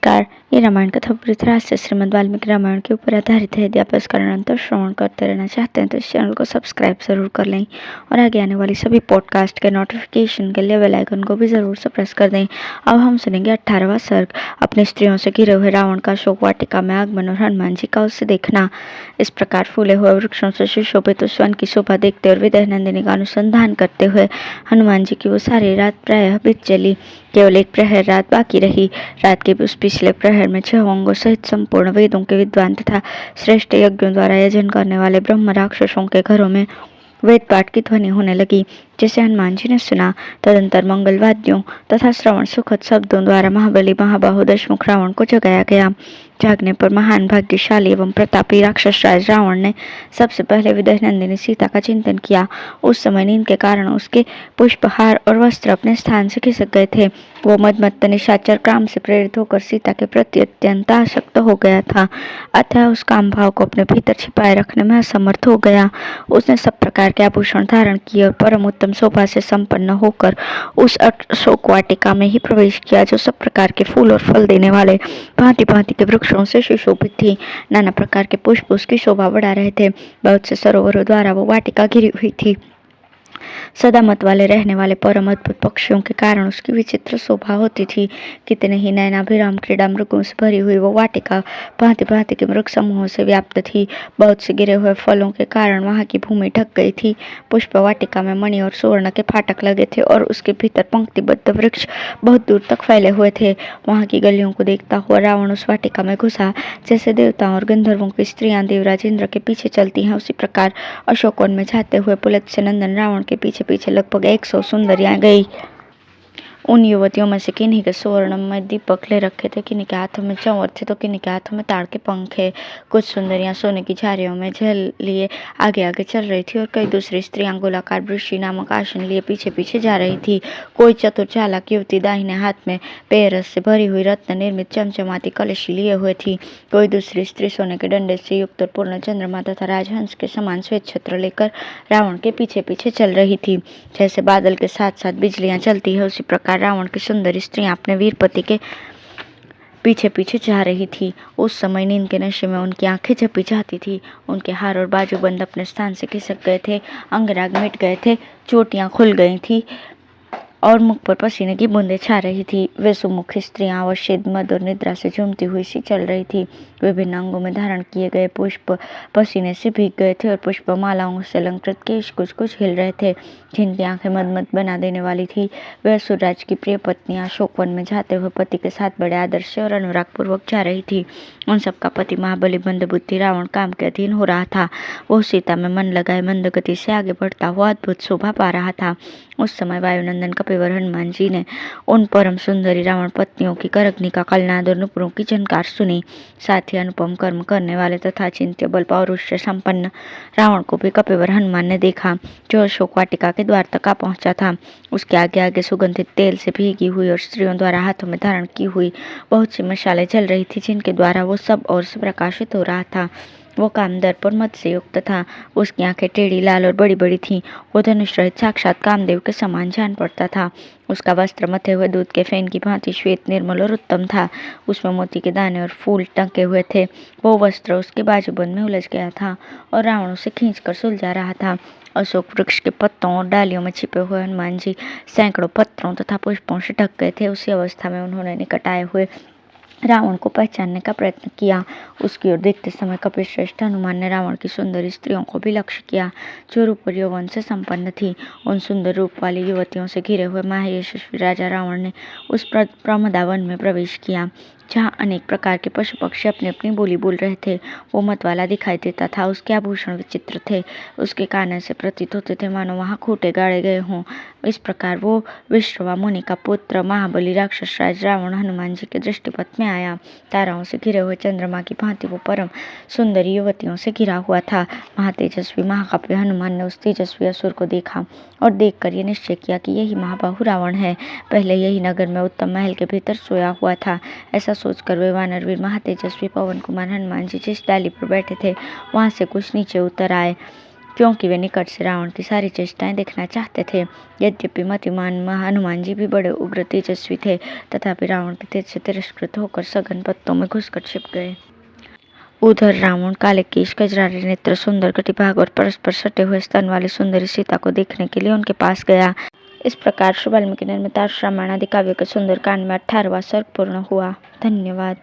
नमस्कार। ये रामायण कथा पूरी तरह से श्रीमद् वाल्मीकि रामायण के ऊपर आधारित है। यदि आप इसका निरंतर श्रवण करते रहना चाहते हैं तो इस चैनल को सब्सक्राइब जरूर कर लें और आगे आने वाली सभी पॉडकास्ट के नोटिफिकेशन के लिए बेल आइकन को भी जरूर से प्रेस कर दें। अब हम सुनेंगे 18वां सर्ग, अपने स्त्रियों से घिरे हुए रावण का शोक वाटिका में आगमन और हनुमान जी का उसे देखना। इस प्रकार फूले हुए वृक्षों से सुशोभित उस वन की शोभा देखते और विदेह नंदिनी का अनुसंधान करते हुए हनुमान जी की वो सारी रात प्रायः बीत चली। केवल एक प्रहर रात बाकी रही। रात के उस पिछले प्रहर में 6 अंगों सहित संपूर्ण वेदों के विद्वान तथा श्रेष्ठ यज्ञों द्वारा यजन करने वाले ब्रह्म राक्षसों के घरों में वेद पाठ की ध्वनि होने लगी, जिसे हनुमान जी ने सुना। तदंतर मंगल वाद्यों तथा श्रवण सुखद शब्दों द्वारा महाबली महाबाहु दशमुख रावण को जगाया गया। जागने पर महान भाग्यशाली एवं प्रतापी राक्षस राज रावण ने सबसे पहले विदेह नंदिनी सीता का चिंतन किया। उस समय नींद के कारण उसके पुष्पहार और वस्त्र अपने स्थान से खिसक गए थे। वो मदमत्त निशाचर काम से प्रेरित होकर सीता के प्रति अत्यंत आसक्त हो गया था, अतः उस काम भाव को अपने भीतर छिपाए रखने में असमर्थ हो गया। उसने सब प्रकार के आभूषण धारण किए और परम उत्तम शोभा से संपन्न होकर उस अशोक वाटिका में ही प्रवेश किया, जो सब प्रकार के फूल और फल देने वाले भांति भांति के वृक्षों से सुशोभित थी। नाना प्रकार के पुष्प उसकी शोभा बढ़ा रहे थे। बहुत से सरोवरों द्वारा वो वाटिका घिरी हुई थी। सदा मत वाले रहने वाले परम अद्भुत पक्षियों के कारण उसकी विचित्र शोभा होती थी। कितने ही नयनाभिराम क्रीड़ा मृगों से भरी हुई वो वाटिका भांति भांति के मृग समूहों से व्याप्त थी। बहुत से गिरे हुए फलों के कारण वहां की भूमि ढक गई थी। पुष्प वाटिका में मणि और सुवर्ण के फाटक लगे थे और उसके भीतर पंक्तिबद्ध वृक्ष बहुत दूर तक फैले हुए थे। वहां की गलियों को देखता हुआ रावण उस वाटिका में घुसा। जैसे देवताओं और गंधर्वों की स्त्रियां देवराज इंद्र के पीछे चलती हैं, उसी प्रकार अशोकवन में जाते हुए पुलत्स्य नंदन रावण के पीछे पीछे लगभग 100 सुंदरियां गई। उन युवतियों में से किन्हीं के स्वर्ण में दीपक ले रखे थे, किन्हीं के हाथों में चंवर थे तो किन्हीं के हाथों में ताड़ के पंखे। कुछ सुंदरियां सोने की झारियों में झल लिए आगे आगे चल रही थी और कई दूसरी स्त्रियां गोलाकार वृषि नामक आसन लिए पीछे पीछे जा रही थी। कोई चतुर चालाक युवती दाहिने हाथ में पेरस से भरी हुई रत्न निर्मित चमचमाती कलश लिए हुए थी। कोई दूसरी स्त्री सोने के डंडे से युक्त और पूर्ण चंद्रमा तथा राजहंस के समान श्वेत छत्र लेकर रावण के पीछे पीछे चल रही थी। जैसे बादल के साथ साथ बिजलियां चलती है, उसी प्रकार रावण की सुंदर स्त्रियां अपने वीर पति के पीछे पीछे जा रही थी। उस समय नींद के नशे में उनकी आंखें झपी जाती थी। उनके हार और बाजूबंद अपने स्थान से खिसक गए थे, अंगराग मिट गए थे, चोटियां खुल गई थी और मुख पर पसीने की बूंदें छा रही थी। वे सुमुख स्त्रियां अवशेद मद और निद्रा से झूमती हुई सी चल रही थी। विभिन्न अंगों में धारण किए गए पुष्प पसीने से भीग गए थे और पुष्प मालाओं से अलंकृत केश कुछ कुछ हिल रहे थे, जिनकी आंखें मदमद बना देने वाली थी। वे असुरराज की प्रिय पत्नियां अशोकवन में जाते हुए पति के साथ बड़े आदर से और अनुराग पूर्वक जा रही थी। उन सबका पति महाबली मंदबुद्धि रावण काम के अधीन हो रहा था। वो सीता में मन लगाए मंद गति से आगे बढ़ता हुआ अद्भुत शोभा पा रहा था। उस समय वायुनंदन कपिवर हनुमान जी ने उन परम सुंदरी रावण पत्नियों की करअग्नि का कलनाद और नुपुरों की झनकार सुनी। साथ ही अनुपम कर्म करने वाले तथा चिंत्य बल पौरुष संपन्न रावण को भी कपिवर हनुमान ने देखा, जो अशोक वाटिका के द्वार तक आ पहुंचा था। उसके आगे आगे सुगंधित तेल से भीगी हुई और स्त्रियों द्वारा हाथों में धारण की हुई बहुत सी मशालें जल रही थी, जिनके द्वारा वो सब और से प्रकाशित हो रहा था। वो काम दर्प और मद से युक्त था। उसकी आंखें टेढ़ी लाल और बड़ी बड़ी थीं। वो धनुष रहित साक्षात कामदेव के समान जान पड़ता था। उसका वस्त्र मथे हुए दूध के फेन की भांति श्वेत निर्मल और उत्तम था। उसमें मोती के दाने और फूल टंके हुए थे। वो वस्त्र उसके बाजूबंद में उलझ गया था और रावण उसे खींचकर सुलझा रहा था। अशोक वृक्ष के पत्तों और डालियों में छिपे हुए हनुमान जी सैकड़ों पत्रों तथा पुष्पों से ढक गए थे। उसी अवस्था में उन्होंने निकट आए हुए रावण को पहचानने का प्रयत्न किया। उसकी ओर देखते समय कपिश्रेष्ठ हनुमान ने रावण की सुंदर स्त्रियों को भी लक्ष्य किया, जो रूप और यौवन से संपन्न थी। उन सुंदर रूप वाली युवतियों से घिरे हुए महायशस्वी राजा रावण ने उस प्रमदावन में प्रवेश किया, जहाँ अनेक प्रकार के पशु पक्षी अपनी अपनी बोली बोल रहे थे। वो मत वाला दिखाई देता था। उसके आभूषण विचित्र थे। उसके कान ऐसे प्रतीत होते थे मानो वहाँ खूंटे गाड़े गए हों। इस प्रकार वो विश्रवा मुनि का पुत्र महाबली राक्षस राज रावण हनुमान जी के दृष्टिपथ में आया। ताराओं से घिरे हुए चंद्रमा की भांति वो परम सुंदरी युवतियों से घिरा हुआ था। महातेजस्वी महाकाव्य हनुमान ने उस तेजस्वी असुर को देखा और देखकर ये निश्चय किया कि यही महाबाहु रावण है। पहले यही नगर में उत्तम महल के भीतर सोया हुआ था। ऐसा सोचकर वे वानरवीर महातेजस्वी पवन कुमार हनुमान जी जिस डाली पर बैठे थे, वहां से कुछ नीचे उतर आए। क्योंकि वे निकट से रावण की सारी चेष्टाएं देखना चाहते थे। यद्यपि मतिमान हनुमान जी भी बड़े उग्र तेजस्वी थे, तथापि रावण के तेज से तिरस्कृत होकर सघन पत्तों में घुसकर छिप गए। उधर रावण काले केश, कजरारे नेत्र, सुंदर कटिभाग और परस्पर सटे हुए स्तन वाली सुंदरी सीता को देखने के लिए उनके पास गया। इस प्रकार श्री वाल्मीकि निर्मित रामायण आदि काव्य के सुंदर कांड में 18वां सर्ग पूर्ण हुआ। धन्यवाद।